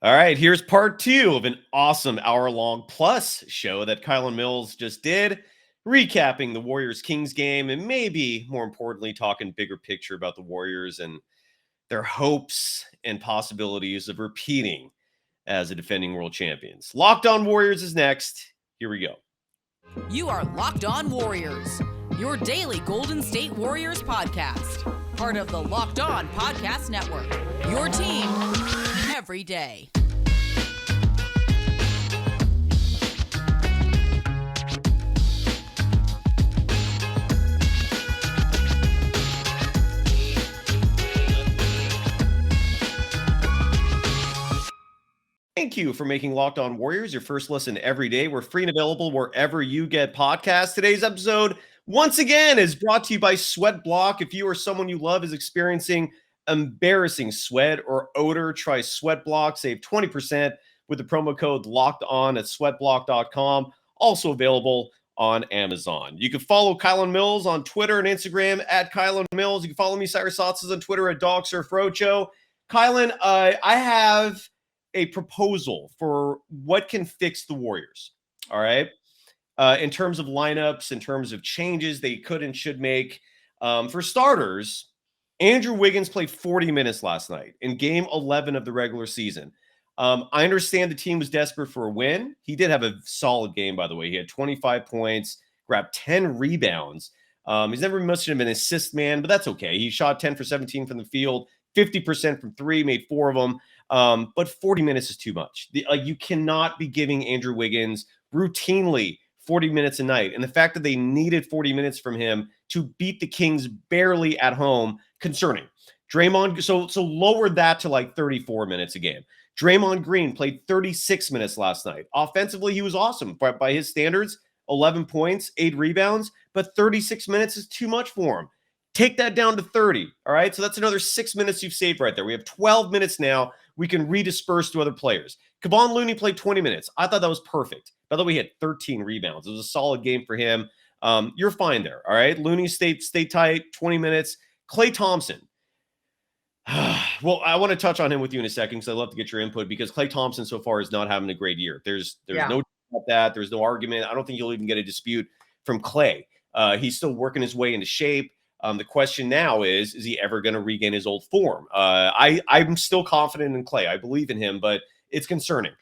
All right, here's part two of an awesome hour-long plus show that Kylen Mills just did, recapping the Warriors-Kings game and maybe, more importantly, talking bigger picture about the Warriors and their hopes and possibilities of repeating as the defending world champions. Locked On Warriors is next. Here we go. You are Locked On Warriors, your daily Golden State Warriors podcast. Part of the Locked On Podcast Network, your team every day. Thank you for making Locked On Warriors your first listen every day. We're free and available wherever you get podcasts. Today's episode, once again, is brought to you by SweatBlock. If you or someone you love is experiencing embarrassing sweat or odor, try SweatBlock. Save 20% with the promo code LOCKEDON at sweatblock.com. Also available on Amazon. You can follow Kylen Mills on Twitter and Instagram at Kylen Mills. You can follow me, Cyrus Saatsaz, on Twitter at DogSurfRocho. Kylen, I have a proposal for what can fix the Warriors. All right. In terms of lineups, in terms of changes they could and should make. For starters, Andrew Wiggins played 40 minutes last night in game 11 of the regular season. I understand the team was desperate for a win. He did have a solid game, by the way. He had 25 points, grabbed 10 rebounds. He's never much of an assist man, but that's okay. He shot 10 for 17 from the field, 50% from three, made 4 of them. But 40 minutes is too much. You cannot be giving Andrew Wiggins routinely 40 minutes a night. And the fact that they needed 40 minutes from him to beat the Kings barely at home, concerning. Draymond, so lower that to like 34 minutes a game. Draymond Green played 36 minutes last night. Offensively, he was awesome. By his standards, 11 points, 8 rebounds, but 36 minutes is too much for him. Take that down to 30, all right? So that's another 6 minutes you've saved right there. We have 12 minutes now. We can redisperse to other players. Kevon Looney played 20 minutes. I thought that was perfect. By the way, he had 13 rebounds. It was a solid game for him. You're fine there, all right? Looney stay tight, 20 minutes. Klay Thompson. Well, I want to touch on him with you in a second because I'd love to get your input because Klay Thompson so far is not having a great year. There's no doubt about that. There's no argument. I don't think you'll even get a dispute from Klay. He's still working his way into shape. The question now is he ever going to regain his old form? I'm still confident in Klay. I believe in him, but it's concerning.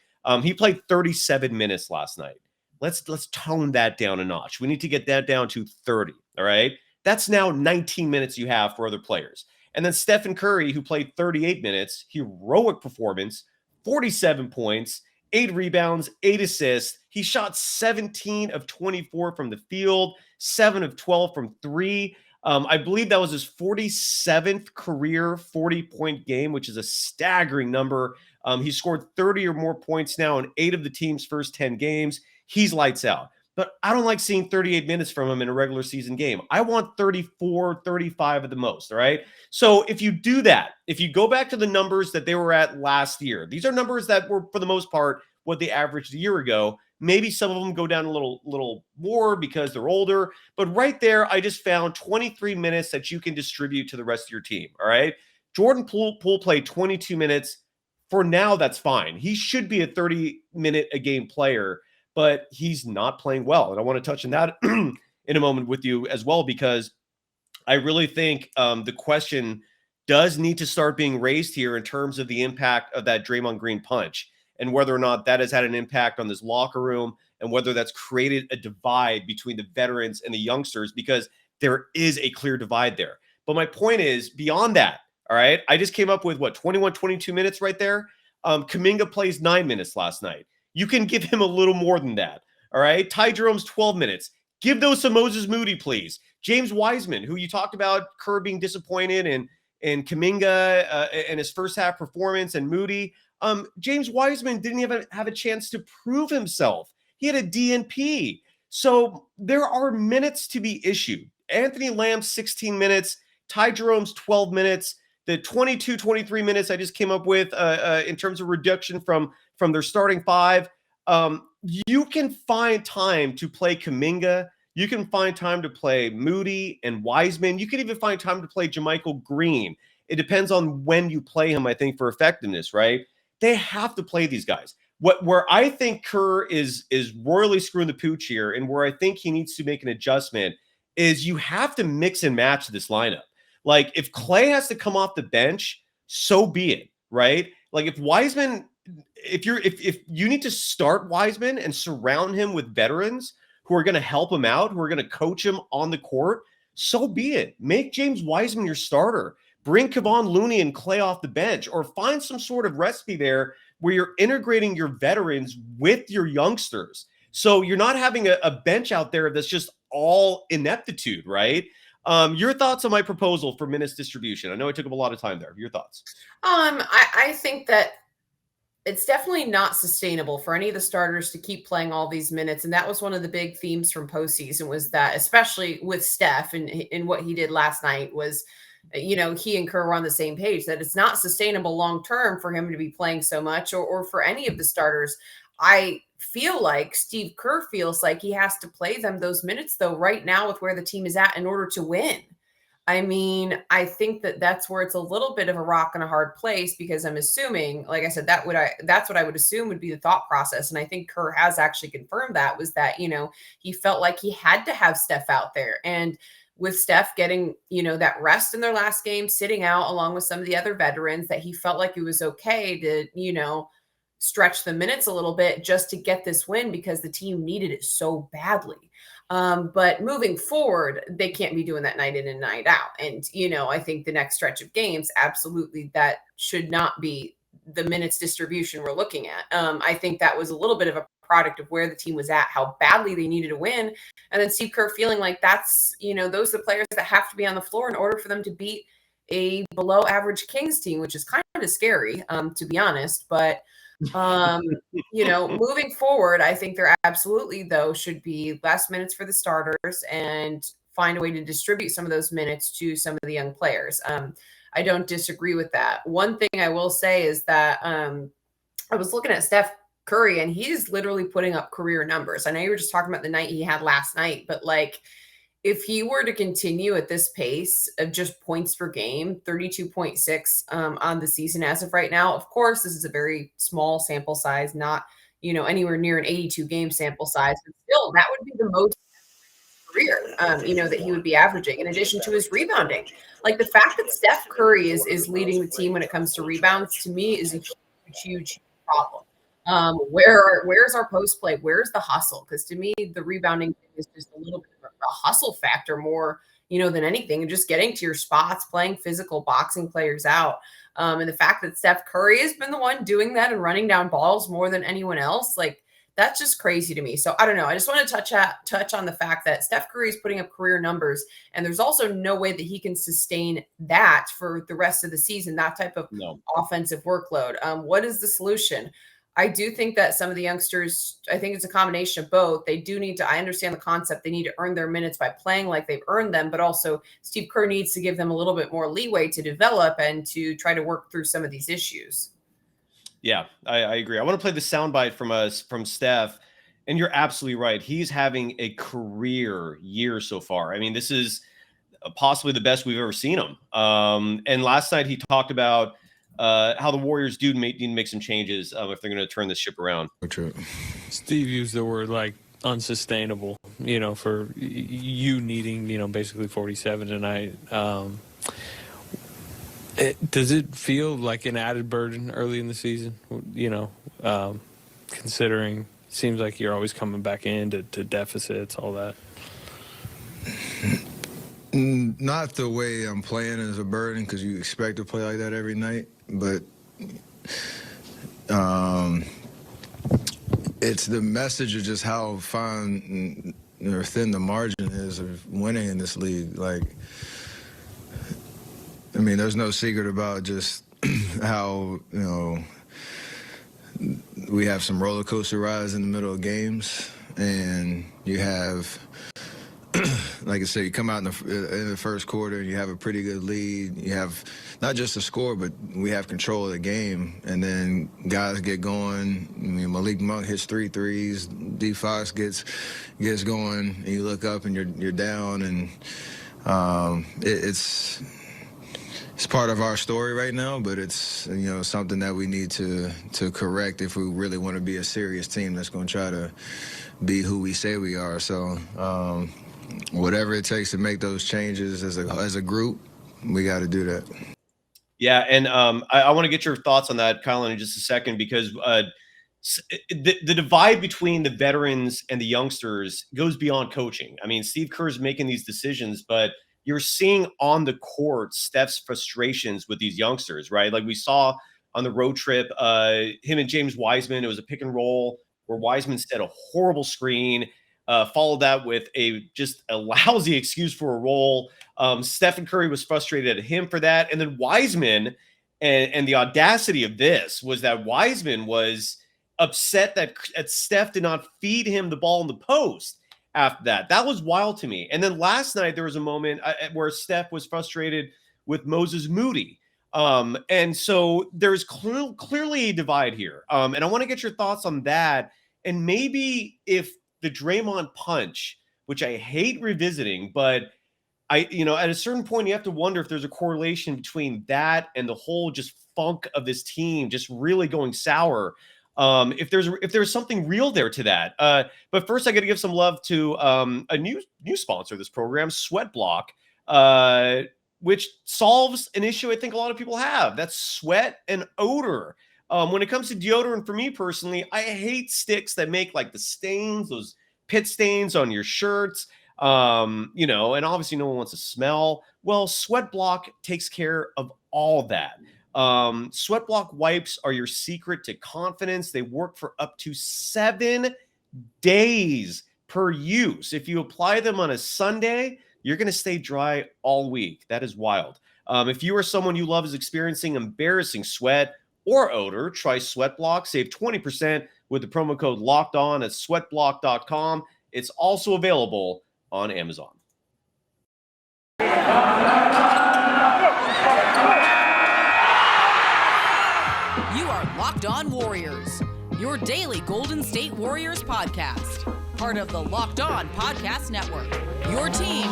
He played 37 minutes last night. Let's tone that down a notch. We need to get that down to 30, all right? That's now 19 minutes you have for other players. And then Stephen Curry, who played 38 minutes, heroic performance, 47 points, 8 rebounds, 8 assists. He shot 17 of 24 from the field, 7 of 12 from 3. I believe that was his 47th career 40-point game, which is a staggering number. He scored 30 or more points now in 8 of the team's first 10 games. He's lights out. But I don't like seeing 38 minutes from him in a regular season game. I want 34, 35 at the most, all right? So if you do that, if you go back to the numbers that they were at last year, these are numbers that were, for the most part, what they averaged a year ago. Maybe some of them go down a little more because they're older. But right there, I just found 23 minutes that you can distribute to the rest of your team, all right? Jordan Poole played 22 minutes. For now, that's fine. He should be a 30-minute-a-game player, but he's not playing well. And I want to touch on that in a moment with you as well, because I really think the question does need to start being raised here in terms of the impact of that Draymond Green punch and whether or not that has had an impact on this locker room and whether that's created a divide between the veterans and the youngsters, because there is a clear divide there. But my point is, beyond that, all right, I just came up with, 21, 22 minutes right there. Kuminga plays 9 minutes last night. You can give him a little more than that, all right? Ty Jerome's 12 minutes. Give those to Moses Moody, please. James Wiseman, who you talked about, Kerr being disappointed in Kuminga and his first half performance, and Moody. James Wiseman didn't even have a chance to prove himself. He had a DNP. So there are minutes to be issued. Anthony Lamb's 16 minutes, Ty Jerome's 12 minutes, the 22, 23 minutes I just came up with in terms of reduction from their starting 5. You can find time to play Kuminga. You can find time to play Moody and Wiseman. You can even find time to play JaMychal Green. It depends on when you play him, I think, for effectiveness, right? They have to play these guys. Where I think Kerr is royally screwing the pooch here, and where I think he needs to make an adjustment is you have to mix and match this lineup. Like if Klay has to come off the bench, so be it, right? Like if Wiseman, if you need to start Wiseman and surround him with veterans who are going to help him out, who are going to coach him on the court, so be it. Make James Wiseman your starter. Bring Kevon Looney and Klay off the bench, or find some sort of recipe there where you're integrating your veterans with your youngsters. So you're not having a bench out there that's just all ineptitude, right? Your thoughts on my proposal for minutes distribution? I know I took up a lot of time there. Your thoughts? I think that it's definitely not sustainable for any of the starters to keep playing all these minutes. And that was one of the big themes from postseason, was that, especially with Steph and what he did last night, was, he and Kerr were on the same page that it's not sustainable long-term for him to be playing so much, or for any of the starters. I feel like Steve Kerr feels like he has to play them those minutes, though, right now with where the team is at, in order to win. I mean, I think that that's where it's a little bit of a rock and a hard place, because I'm assuming, like I said, that's what I would assume would be the thought process. And I think Kerr has actually confirmed that, was that, he felt like he had to have Steph out there. And with Steph getting, that rest in their last game, sitting out along with some of the other veterans, that he felt like it was okay to, stretch the minutes a little bit just to get this win, because the team needed it so badly. But moving forward, they can't be doing that night in and night out. And, I think the next stretch of games, absolutely, that should not be the minutes distribution we're looking at. I think that was a little bit of a product of where the team was at, how badly they needed to win. And then Steve Kerr feeling like that's, those are the players that have to be on the floor in order for them to beat a below average Kings team, which is kind of scary, to be honest. But moving forward, I think there absolutely, though, should be less minutes for the starters and find a way to distribute some of those minutes to some of the young players. I don't disagree with that. One thing I will say is that I was looking at Steph Curry, and he's literally putting up career numbers. I know you were just talking about the night he had last night, but like, if he were to continue at this pace of just points per game, 32.6 on the season as of right now, of course, this is a very small sample size, not, anywhere near an 82 game sample size, but still, that would be the most career, that he would be averaging, in addition to his rebounding. Like, the fact that Steph Curry is leading the team when it comes to rebounds, to me, is a huge problem. Where's our post play? Where's the hustle? Because to me, the rebounding is just a little bit of a hustle factor more, than anything, and just getting to your spots, playing physical, boxing players out. And the fact that Steph Curry has been the one doing that and running down balls more than anyone else, like, that's just crazy to me. So I don't know. I just want to touch on the fact that Steph Curry is putting up career numbers, and there's also no way that he can sustain that for the rest of the season, that type of offensive workload. What is the solution? I do think that some of the youngsters, I think it's a combination of both. They do need to, I understand the concept, they need to earn their minutes by playing like they've earned them, but also Steve Kerr needs to give them a little bit more leeway to develop and to try to work through some of these issues. Yeah, I agree. I want to play the soundbite from Steph, and you're absolutely right. He's having a career year so far. I mean, this is possibly the best we've ever seen him. And last night he talked about how the Warriors need to make some changes if they're going to turn this ship around. True. Steve used the word like unsustainable, for you needing, basically 47 tonight. Does it feel like an added burden early in the season? Considering it seems like you're always coming back into deficits, all that. Not the way I'm playing as a burden, because you expect to play like that every night. But it's the message of just how fine or thin the margin is of winning in this league. Like, I mean, there's no secret about just how, we have some roller coaster rides in the middle of games, and you have, like I said, you come out in the first quarter and you have a pretty good lead. You have not just a score, but we have control of the game. And then guys get going. I mean, Malik Monk hits 3 threes. D. Fox gets going, and you look up and you're down. And it's it's part of our story right now, but it's, something that we need to correct if we really want to be a serious team that's going to try to be who we say we are. So whatever it takes to make those changes as a group, we got to do that. Yeah, and I want to get your thoughts on that, Kylen, in just a second, because the divide between the veterans and the youngsters goes beyond coaching. I mean, Steve Kerr's making these decisions, but you're seeing on the court Steph's frustrations with these youngsters, right? Like we saw on the road trip, him and James Wiseman, it was a pick and roll where Wiseman set a horrible screen, followed that with just a lousy excuse for a roll. Stephen Curry was frustrated at him for that. And then Wiseman, and the audacity of this was that Wiseman was upset that Steph did not feed him the ball in the post after that. That was wild to me. And then last night, there was a moment where Steph was frustrated with Moses Moody. And so there's clearly a divide here. And I want to get your thoughts on that. And maybe if the Draymond punch, which I hate revisiting, but at a certain point, you have to wonder if there's a correlation between that and the whole just funk of this team just really going sour. If there's something real there to that. But first, I got to give some love to a new sponsor of this program, SweatBlock, which solves an issue I think a lot of people have. That's sweat and odor. When it comes to deodorant, for me personally, I hate sticks that make like the stains, those pit stains on your shirts. And obviously no one wants to smell. Well, SweatBlock takes care of all that. SweatBlock wipes are your secret to confidence. They work for up to 7 days per use. If you apply them on a Sunday, you're going to stay dry all week. That is wild. If you or someone you love is experiencing embarrassing sweat or odor, try SweatBlock. Save 20% with the promo code LOCKEDON at sweatblock.com. It's also available on Amazon. You are Locked On Warriors, your daily Golden State Warriors podcast. Part of the Locked On Podcast Network, your team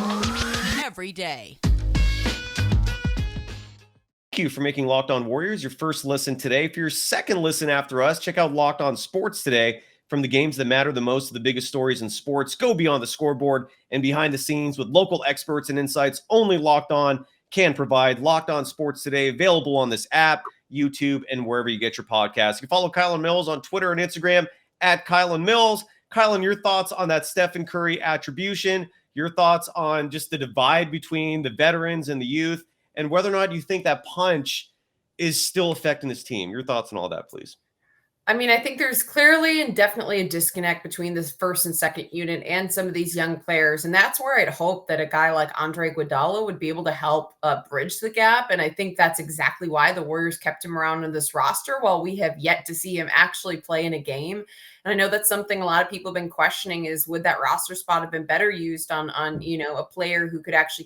every day. Thank you for making Locked On Warriors your first listen today. For your second listen after us, check out Locked On Sports today. From the games that matter the most to the biggest stories in sports, go beyond the scoreboard and behind the scenes with local experts and insights only Locked On can provide. Locked On Sports today, available on this app, YouTube, and wherever you get your podcasts. You can follow Kylen Mills on Twitter and Instagram at Kylen Mills. Kylen, your thoughts on that Stephen Curry attribution, your thoughts on just the divide between the veterans and the youth, and whether or not you think that punch is still affecting this team. Your thoughts on all that, please. I mean, I think there's clearly and definitely a disconnect between this first and second unit and some of these young players. And that's where I'd hope that a guy like Andre Iguodala would be able to help bridge the gap. And I think that's exactly why the Warriors kept him around in this roster while we have yet to see him actually play in a game. And I know that's something a lot of people have been questioning is, would that roster spot have been better used on a player who could actually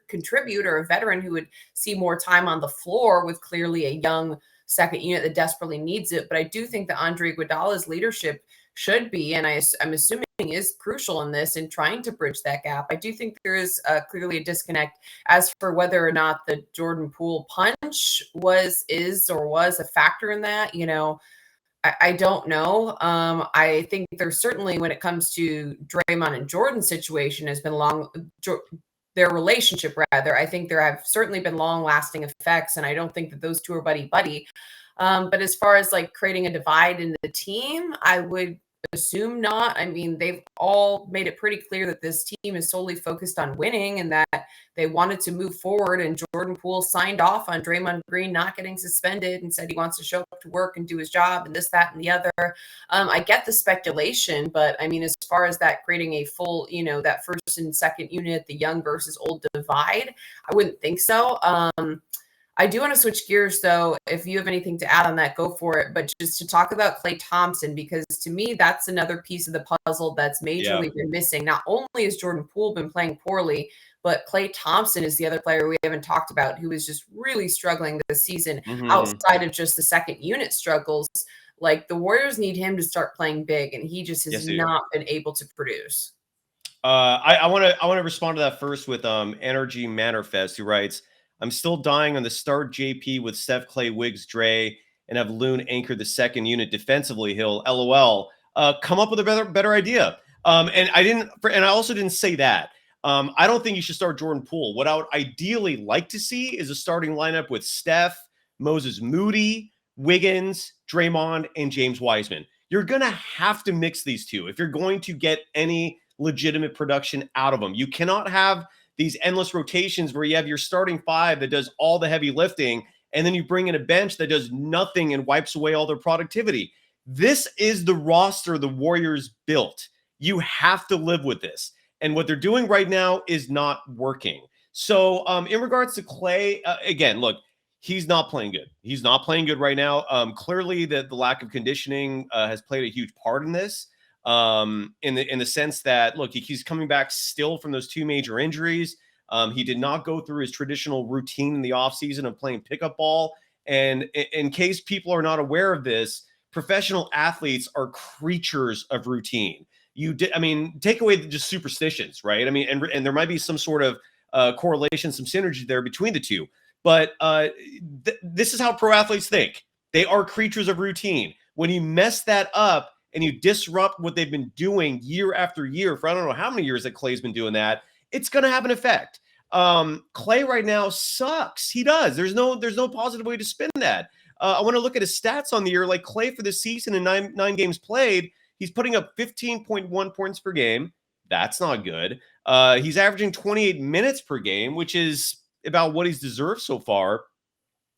contribute, or a veteran who would see more time on the floor with clearly a young second unit that desperately needs it. But I do think that Andre Iguodala's leadership should be, and I'm assuming is crucial in this in trying to bridge that gap. I do think there is clearly a disconnect as for whether or not the Jordan Poole punch was a factor in that. I don't know. I think there's certainly, when it comes to Draymond and Jordan's situation, has been their relationship rather. I think there have certainly been long-lasting effects, and I don't think that those two are buddy-buddy. But as far as like creating a divide in the team, I would assume not. I mean, they've all made it pretty clear that this team is solely focused on winning and that they wanted to move forward. And Jordan Poole signed off on Draymond Green not getting suspended and said he wants to show up to work and do his job and this, that, and the other. I get the speculation, but I mean, as far as that creating a full, that first and second unit, the young versus old divide, I wouldn't think so. I do want to switch gears, though. If you have anything to add on that, go for it. But just to talk about Klay Thompson, because to me, that's another piece of the puzzle that's majorly been missing. Not only has Jordan Poole been playing poorly, but Klay Thompson is the other player we haven't talked about who is just really struggling this season outside of just the second unit struggles. Like, the Warriors need him to start playing big, and he just has not been able to produce. I want to respond to that first with Energy Mannerfest, who writes, I'm still dying on the start JP with Steph, Klay, Wiggs, Dre, and have Loon anchor the second unit defensively. He'll LOL. Come up with a better idea. And I also didn't say that. I don't think you should start Jordan Poole. What I would ideally like to see is a starting lineup with Steph, Moses Moody, Wiggins, Draymond, and James Wiseman. You're going to have to mix these two if you're going to get any legitimate production out of them. You cannot have these endless rotations where you have your starting five that does all the heavy lifting, and then you bring in a bench that does nothing and wipes away all their productivity. This is the roster the Warriors built. You have to live with this. And what they're doing right now is not working. So in regards to Klay, again, look, he's not playing good. He's not playing good right now. Clearly, the lack of conditioning has played a huge part in this. In the sense that, look, he's coming back still from those two major injuries. He did not go through his traditional routine in the offseason of playing pickup ball. And in case people are not aware of this, professional athletes are creatures of routine. Take away just superstitions, right? And there might be some sort of correlation, some synergy there between the two. But this is how pro athletes think. They are creatures of routine. When you mess that up and you disrupt what they've been doing year after year for I don't know how many years that Klay's been doing that, it's going to have an effect. Klay right now sucks. He does. There's no positive way to spin that. I want to look at his stats on the year. Like Klay for the season in nine games played, he's putting up 15.1 points per game. That's not good. He's averaging 28 minutes per game, which is about what he's deserved so far.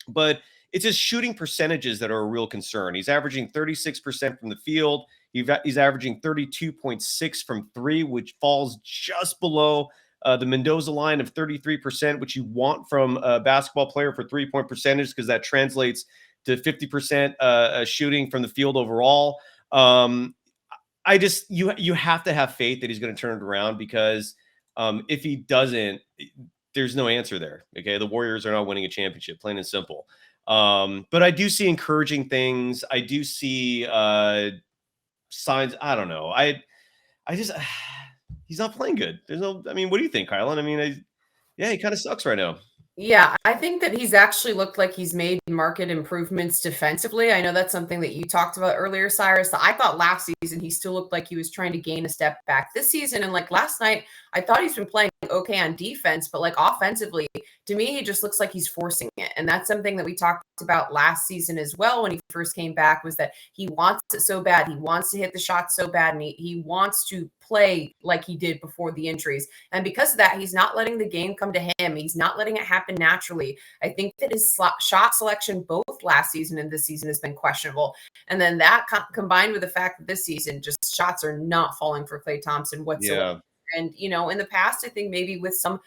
But it's his shooting percentages that are a real concern. He's averaging 36% from the field. He's averaging 32.6 from three, which falls just below the Mendoza line of 33%, which you want from a basketball player for three-point percentage, because that translates to 50% shooting from the field overall. You have to have faith that he's going to turn it around, because if he doesn't, there's no answer there. Okay. The Warriors are not winning a championship, plain and simple. But I do see encouraging things. I do see signs. I don't know. He's not playing good. What do you think, Kylen? He kind of sucks right now. Yeah, I think that he's actually looked like he's made market improvements defensively. I know that's something that you talked about earlier, Cyrus. I thought last season he still looked like he was trying to gain a step back this season. And like last night, I thought he's been playing okay on defense, but like offensively, to me, he just looks like he's forcing it. And that's something that we talked about last season as well when he first came back, was that he wants it so bad. He wants to hit the shot so bad, and he wants to play like he did before the injuries. And because of that, he's not letting the game come to him. He's not letting it happen naturally. I think that his shot selection both last season and this season has been questionable. And then that combined with the fact that this season just shots are not falling for Klay Thompson whatsoever. Yeah. And, in the past, I think maybe with some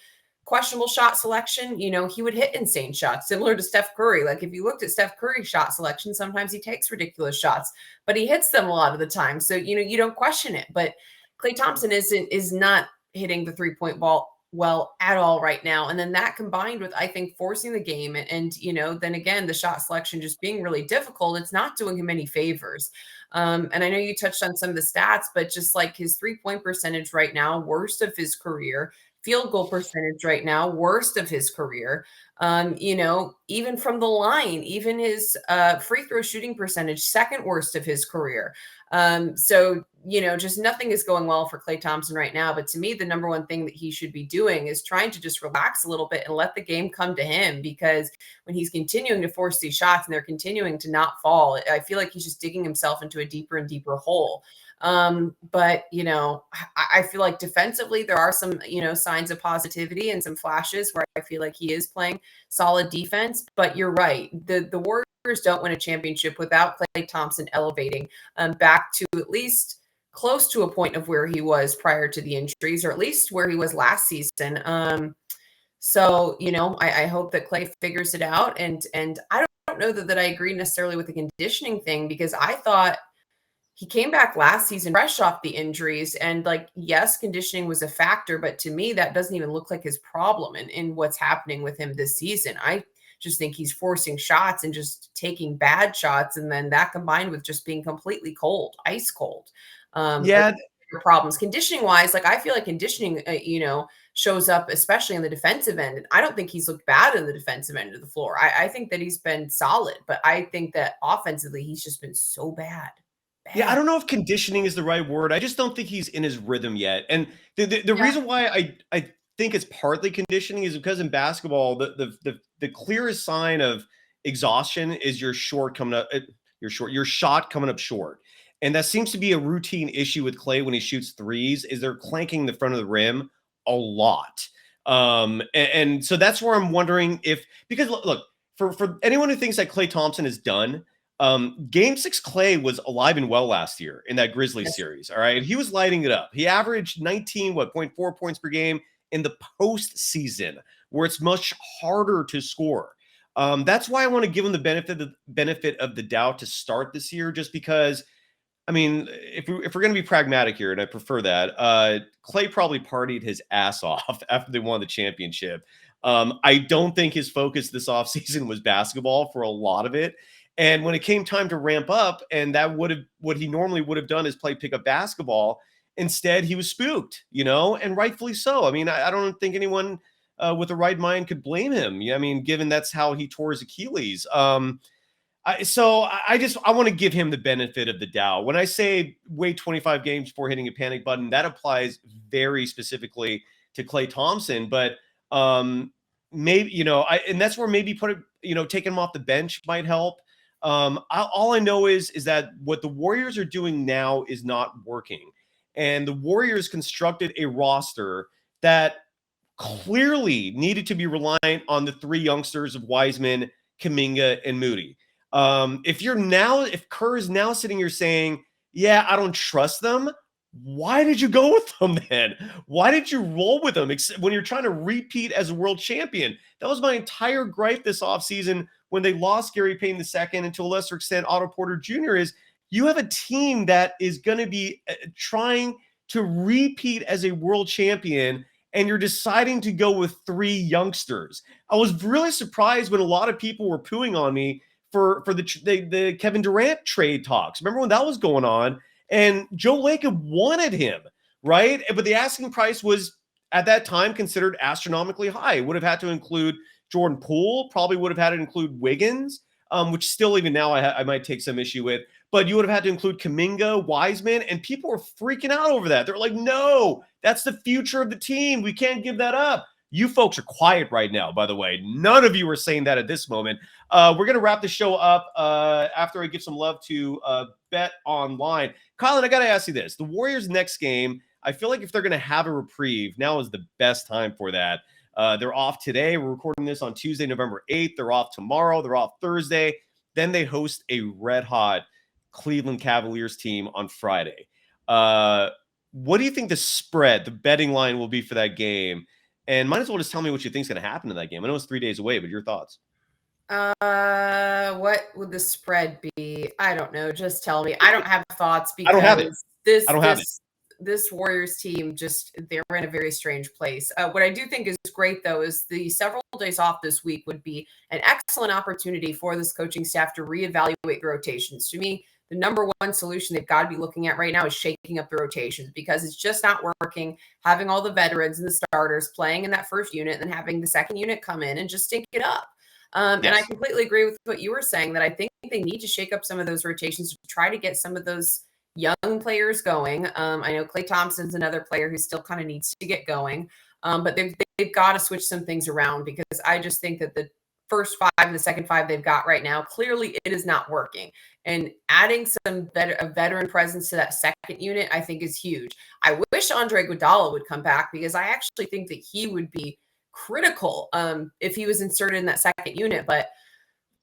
questionable shot selection, he would hit insane shots similar to Steph Curry. Like if you looked at Steph Curry's shot selection, sometimes he takes ridiculous shots, but he hits them a lot of the time. So, you don't question it. But Klay Thompson is not hitting the 3-point ball well at all right now. And then that combined with, I think, forcing the game and then again, the shot selection just being really difficult, it's not doing him any favors. And I know you touched on some of the stats, but just like his 3-point percentage right now, worst of his career, field goal percentage right now, worst of his career. Even from the line, even his free throw shooting percentage, second worst of his career. So, just nothing is going well for Klay Thompson right now. But to me, the number one thing that he should be doing is trying to just relax a little bit and let the game come to him, because when he's continuing to force these shots and they're continuing to not fall, I feel like he's just digging himself into a deeper and deeper hole. But I feel like defensively there are some, signs of positivity and some flashes where I feel like he is playing solid defense. But you're right. The Warriors don't win a championship without Klay Thompson elevating back to at least close to a point of where he was prior to the injuries, or at least where he was last season. So, I hope that Klay figures it out. And I don't know that I agree necessarily with the conditioning thing, because I thought he came back last season fresh off the injuries, and yes, conditioning was a factor, but to me, that doesn't even look like his problem in what's happening with him this season. I just think he's forcing shots and just taking bad shots. And then that combined with just being completely cold, ice cold. Problems conditioning wise. I feel like conditioning, shows up, especially on the defensive end. And I don't think he's looked bad on the defensive end of the floor. I think that he's been solid, but I think that offensively, he's just been so bad. Yeah, I don't know if conditioning is the right word. I just don't think he's in his rhythm yet. And the reason why I think it's partly conditioning is because in basketball, the clearest sign of exhaustion is your shot coming up short. And that seems to be a routine issue with Klay when he shoots threes, is they're clanking the front of the rim a lot. And so that's where I'm wondering because look, for anyone who thinks that Klay Thompson is done, Game 6 Klay was alive and well last year in that Grizzlies series. All right. He was lighting it up. He averaged 0.4 points per game in the postseason, where it's much harder to score. That's why I want to give him the benefit of the doubt to start this year, just because, I mean, if we're going to be pragmatic here, and I prefer that, Klay probably partied his ass off after they won the championship. I don't think his focus this offseason was basketball for a lot of it. And when it came time to ramp up, and what he normally would have done is play pickup basketball, instead he was spooked, and rightfully so. I mean, I don't think anyone with a right mind could blame him. I mean, given that's how he tore his Achilles. I want to give him the benefit of the doubt. When I say wait 25 games before hitting a panic button, that applies very specifically to Klay Thompson. But maybe, and that's where maybe taking him off the bench might help. All I know is that what the Warriors are doing now is not working. And the Warriors constructed a roster that clearly needed to be reliant on the three youngsters of Wiseman, Kuminga, and Moody. If Kerr is now sitting here saying, yeah, I don't trust them, why did you go with them then? Why did you roll with them when you're trying to repeat as a world champion? That was my entire gripe this offseason when they lost Gary Payton II, and to a lesser extent Otto Porter Jr., is you have a team that is going to be trying to repeat as a world champion, and you're deciding to go with three youngsters. I was really surprised when a lot of people were pooing on me for the Kevin Durant trade talks. Remember when that was going on? And Joe Lacob wanted him, right? But the asking price was, at that time, considered astronomically high. It would have had to include Jordan Poole, probably would have had to include Wiggins, which still even now I might take some issue with. But you would have had to include Kuminga, Wiseman, and people were freaking out over that. They're like, no, that's the future of the team. We can't give that up. You folks are quiet right now, by the way. None of you are saying that at this moment. We're going to wrap the show up after I give some love to BetOnline. Kylen, I got to ask you this. The Warriors' next game, I feel like if they're going to have a reprieve, now is the best time for that. They're off today. We're recording this on Tuesday, November 8th. They're off tomorrow. They're off Thursday. Then they host a red-hot Cleveland Cavaliers team on Friday. What do you think the spread, the betting line will be for that game? And might as well just tell me what you think is going to happen in that game. I know it's 3 days away, but your thoughts? What would the spread be? I don't know. Just tell me. I don't have thoughts because I don't have it. This Warriors team, they're in a very strange place. What I do think is great, though, is the several days off this week would be an excellent opportunity for this coaching staff to reevaluate the rotations. To me, the number one solution they've got to be looking at right now is shaking up the rotations, because it's just not working. Having all the veterans and the starters playing in that first unit, and then having the second unit come in and just stink it up. And I completely agree with what you were saying, that I think they need to shake up some of those rotations to try to get some of those young players going. I know Klay Thompson's another player who still kind of needs to get going. But they've got to switch some things around, because I just think that the first five and the second five they've got right now, clearly it is not working. And adding a veteran presence to that second unit, I think, is huge. I wish Andre Iguodala would come back, because I actually think that he would be critical if he was inserted in that second unit. But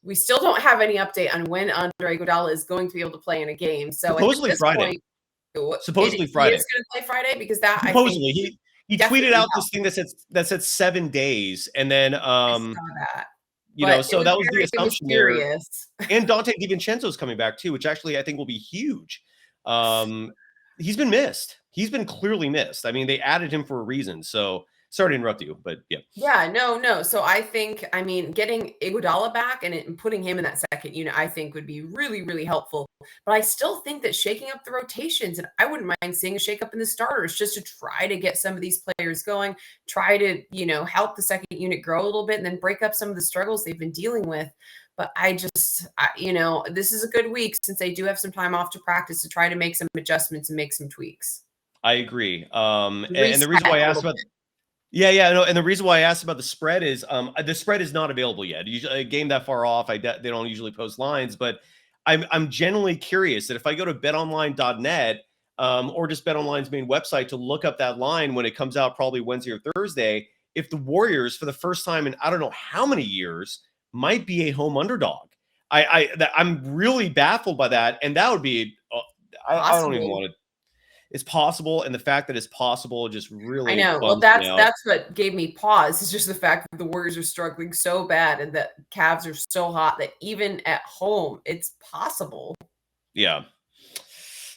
we still don't have any update on when Andre Iguodala is going to be able to play in a game. So supposedly Friday. Supposedly Friday. He's going to play Friday, because that supposedly he tweeted out this thing that said 7 days, and then I saw that. So that was the assumption there. Mysterious. And Dante DiVincenzo is coming back too, which actually I think will be huge. He's been missed. He's been clearly missed. I mean, they added him for a reason. So Sorry to interrupt you, but yeah. Yeah, no. So I think, I mean, getting Iguodala back and putting him in that second unit, I think would be really, really helpful. But I still think that shaking up the rotations, and I wouldn't mind seeing a shake up in the starters just to try to get some of these players going, try to, help the second unit grow a little bit and then break up some of the struggles they've been dealing with. But this is a good week since they do have some time off to practice to try to make some adjustments and make some tweaks. I agree. And the reason Reset why I a asked little about bit. Yeah, no, and the reason why I asked about the spread is the spread is not available yet. Usually, a game that far off, they don't usually post lines, but I'm genuinely curious that if I go to betonline.net or just BetOnline's main website to look up that line when it comes out probably Wednesday or Thursday, if the Warriors for the first time in I don't know how many years might be a home underdog. I'm really baffled by that, and that would be I don't even Possible. want to. It's possible, and the fact that it's possible just really I know. Well, bums me out. that's what gave me pause. It's just the fact that the Warriors are struggling so bad and that Cavs are so hot that even at home, it's possible. Yeah.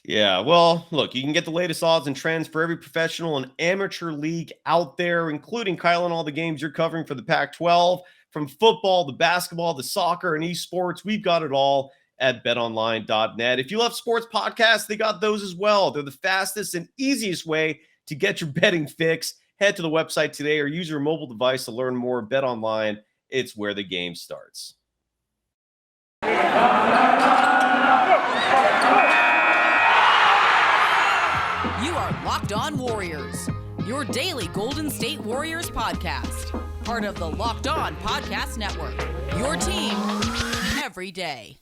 Yeah. Well, look, you can get the latest odds and trends for every professional and amateur league out there, including Kylen, all the games you're covering for the Pac-12, from football, the basketball, the soccer, and esports. We've got it all at betonline.net. If you love sports podcasts, they got those as well. They're the fastest and easiest way to get your betting fix. Head to the website today or use your mobile device to learn more. BetOnline, it's where the game starts. You are Locked On Warriors, your daily Golden State Warriors podcast. Part of the Locked On Podcast Network, your team every day.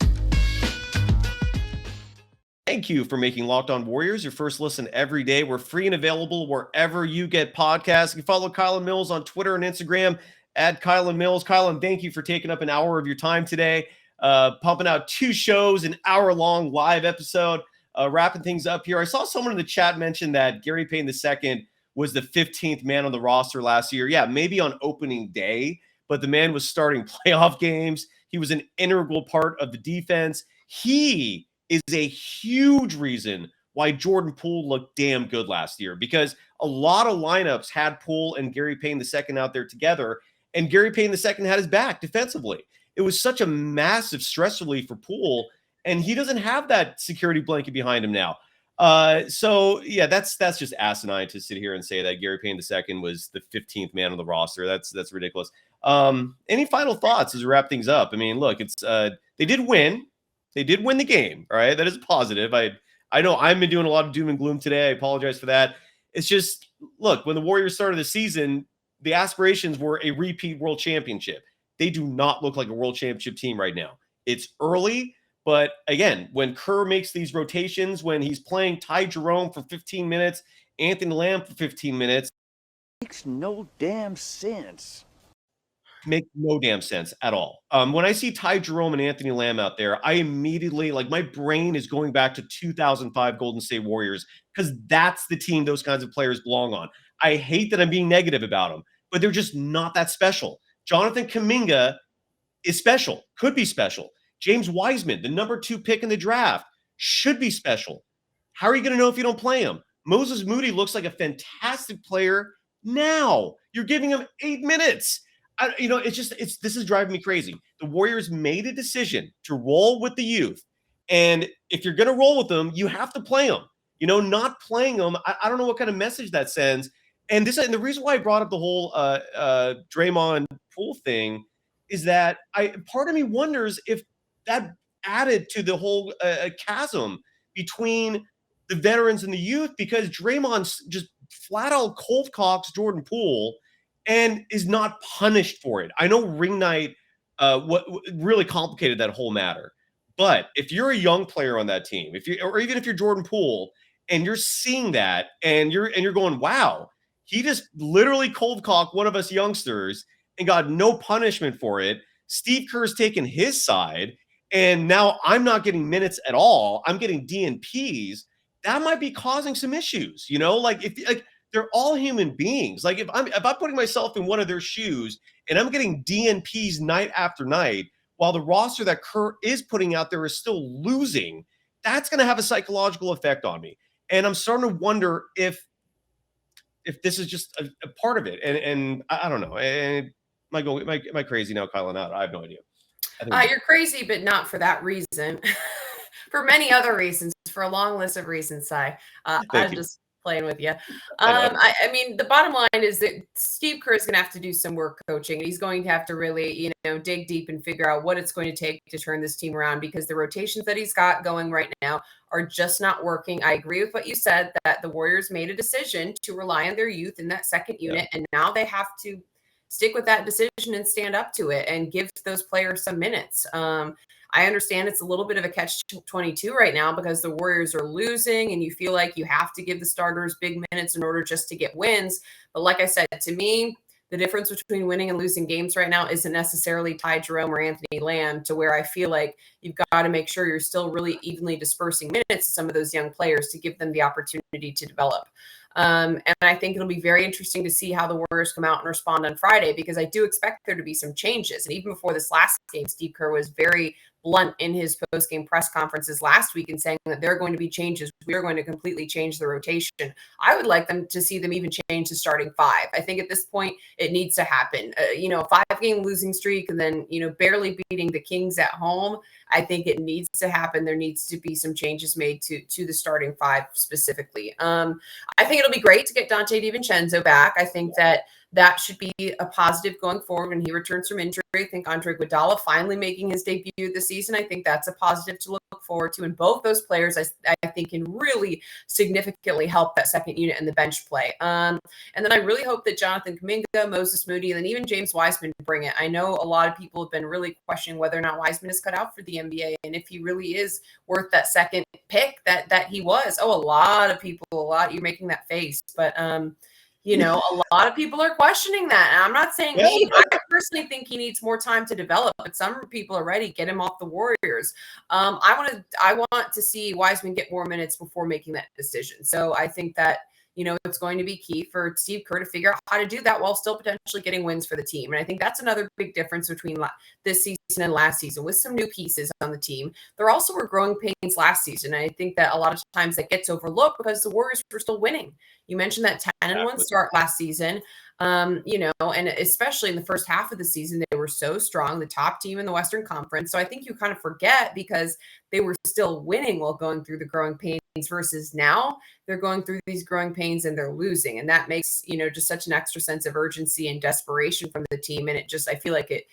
Thank you for making Locked On Warriors your first listen every day. We're free and available wherever you get podcasts. You can follow Kylen Mills on Twitter and Instagram at Kylen Mills. Kylen, thank you for taking up an hour of your time today, pumping out 2 shows, an hour-long live episode, wrapping things up here. I saw someone in the chat mention that Gary Payton II was the 15th man on the roster last year. Yeah, maybe on opening day, but the man was starting playoff games. He was an integral part of the defense. He is a huge reason why Jordan Poole looked damn good last year, because a lot of lineups had Poole and Gary Payton II out there together, and Gary Payton II had his back defensively. It was such a massive stress relief for Poole, and he doesn't have that security blanket behind him now. So yeah, that's just asinine to sit here and say that Gary Payton II was the 15th man on the roster. That's ridiculous. Any final thoughts as we wrap things up? I mean, look, it's they did win. They did win the game, all right? That is positive. I know I've been doing a lot of doom and gloom today. I apologize for that. It's just, look, when the Warriors started the season, the aspirations were a repeat world championship. They do not look like a world championship team right now. It's early, but again, when Kerr makes these rotations, when he's playing Ty Jerome for 15 minutes, Anthony Lamb for 15 minutes, makes no damn sense. Make no damn sense at all. When I see Ty Jerome and Anthony Lamb out there, I immediately, my brain is going back to 2005 Golden State Warriors, because that's the team those kinds of players belong on. I hate that I'm being negative about them, but they're just not that special. Jonathan Kuminga is special, could be special. James Wiseman, the number 2 pick in the draft, should be special. How are you going to know if you don't play him? Moses Moody looks like a fantastic player now. You're giving him 8 minutes. This is driving me crazy. The Warriors made a decision to roll with the youth. And if you're going to roll with them, you have to play them. Not playing them, I don't know what kind of message that sends. And the reason why I brought up the whole Draymond Poole thing is that part of me wonders if that added to the whole chasm between the veterans and the youth, because Draymond's just flat out cold cocks Jordan Poole and is not punished for it. I know ring night what really complicated that whole matter. But if you're a young player on that team, or even if you're Jordan Poole and you're seeing that and you're going, wow, he just literally cold cocked one of us youngsters and got no punishment for it. Steve Kerr's taken his side, and now I'm not getting minutes at all. I'm getting DNPs. That might be causing some issues. They're all human beings. If I'm putting myself in one of their shoes and I'm getting DNPs night after night while the roster that Kerr is putting out there is still losing, that's going to have a psychological effect on me. And I'm starting to wonder if if this is just a part of it. And I don't know. And am I crazy now, Kylen? I have no idea. You're crazy, but not for that reason. For many other reasons, for a long list of reasons, Cy. I'm just playing with you. I mean, the bottom line is that Steve Kerr is going to have to do some work coaching. He's going to have to really, dig deep and figure out what it's going to take to turn this team around, because the rotations that he's got going right now are just not working. I agree with what you said, that the Warriors made a decision to rely on their youth in that second unit, and now they have to stick with that decision and stand up to it and give those players some minutes. I understand it's a little bit of a catch-22 right now because the Warriors are losing and you feel like you have to give the starters big minutes in order just to get wins. But like I said, to me, the difference between winning and losing games right now isn't necessarily Ty Jerome or Anthony Lamb, to where I feel like you've got to make sure you're still really evenly dispersing minutes to some of those young players to give them the opportunity to develop. And I think it'll be very interesting to see how the Warriors come out and respond on Friday, because I do expect there to be some changes. And even before this last game, Steve Kerr was very blunt in his post-game press conferences last week and saying that there are going to be changes. We are going to completely change the rotation. I would like them to see them even change the starting five. I think at this point it needs to happen. A 5-game losing streak and then, barely beating the Kings at home. I think it needs to happen. There needs to be some changes made to the starting five specifically. I think it'll be great to get Dante DiVincenzo back. I think that should be a positive going forward when he returns from injury. I think Andre Iguodala finally making his debut this season. I think that's a positive to look forward to. And both those players, I think, can really significantly help that second unit and the bench play. And then I really hope that Jonathan Kuminga, Moses Moody, and then even James Wiseman bring it. I know a lot of people have been really questioning whether or not Wiseman is cut out for the NBA and if he really is worth that second pick that he was. A lot of people, you're making that face, but a lot of people are questioning that. And I'm not saying me. I personally think he needs more time to develop, but some people are ready. Get him off the Warriors. I want to see Wiseman get more minutes before making that decision. So I think that, it's going to be key for Steve Kerr to figure out how to do that while still potentially getting wins for the team. And I think that's another big difference between this season and last season with some new pieces on the team. There also were growing pains last season. And I think that a lot of times that gets overlooked because the Warriors were still winning. You mentioned that 10-1 start last season, and especially in the first half of the season, they were so strong, the top team in the Western Conference. So I think you kind of forget because they were still winning while going through the growing pains, versus now they're going through these growing pains and they're losing. And that makes, just such an extra sense of urgency and desperation from the team. And I feel like it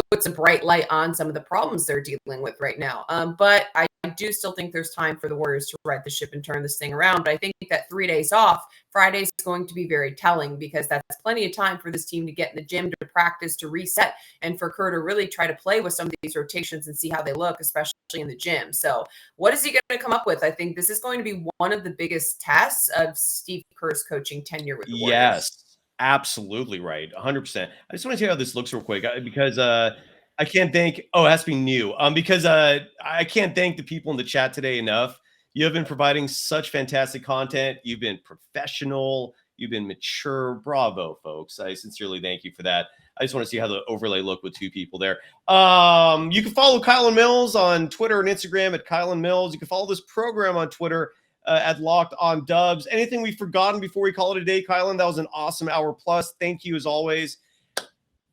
puts a bright light on some of the problems they're dealing with right now. But I do still think there's time for the Warriors to right the ship and turn this thing around. But I think that 3 days off, Friday is going to be very telling, because that's plenty of time for this team to get in the gym, to practice, to reset, and for Kerr to really try to play with some of these rotations and see how they look, especially in the gym. So what is he going to come up with? I think this is going to be one of the biggest tests of Steve Kerr's coaching tenure with the Warriors. Yes, absolutely right. 100%. I just want to see how this looks real quick, because I can't thank, it has to be new. Because I can't thank the people in the chat today enough. You have been providing such fantastic content. You've been professional. You've been mature. Bravo, folks. I sincerely thank you for that. I just want to see how the overlay look with two people there. You can follow Kylen Mills on Twitter and Instagram at Kylen Mills. You can follow this program on Twitter at Locked On Dubs. Anything we've forgotten before we call it a day, Kylen? That was an awesome hour plus. Thank you as always.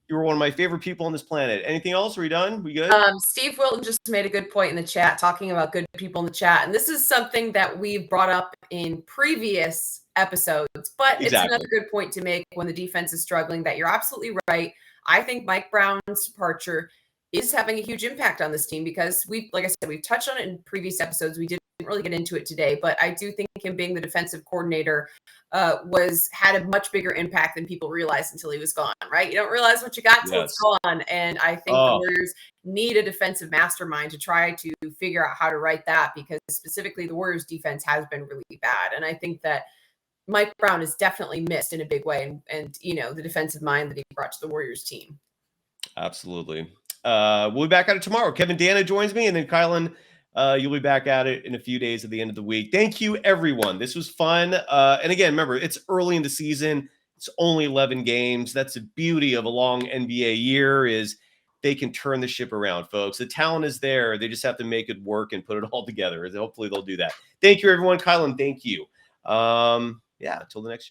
You were one of my favorite people on this planet. Anything else? Are we done? We good? Steve Wilton just made a good point in the chat, talking about good people in the chat. And this is something that we've brought up in previous episodes, but It's another good point to make when the defense is struggling, that you're absolutely right. I think Mike Brown's departure is having a huge impact on this team, because like I said, we've touched on it in previous episodes. We didn't really get into it today, but I do think him being the defensive coordinator had a much bigger impact than people realized until he was gone, right? You don't realize what you got till it's gone. And I think the Warriors need a defensive mastermind to try to figure out how to right that, because specifically the Warriors defense has been really bad. And I think that Mike Brown is definitely missed in a big way. And the defensive mind that he brought to the Warriors team. Absolutely. We'll be back at it tomorrow. Kevin Dana joins me, and then Kylen, you'll be back at it in a few days at the end of the week. Thank you, everyone. This was fun. And again, remember, it's early in the season. It's only 11 games. That's the beauty of a long NBA year, is they can turn the ship around, folks. The talent is there. They just have to make it work and put it all together. Hopefully they'll do that. Thank you, everyone. Kylen, thank you. Until the next show.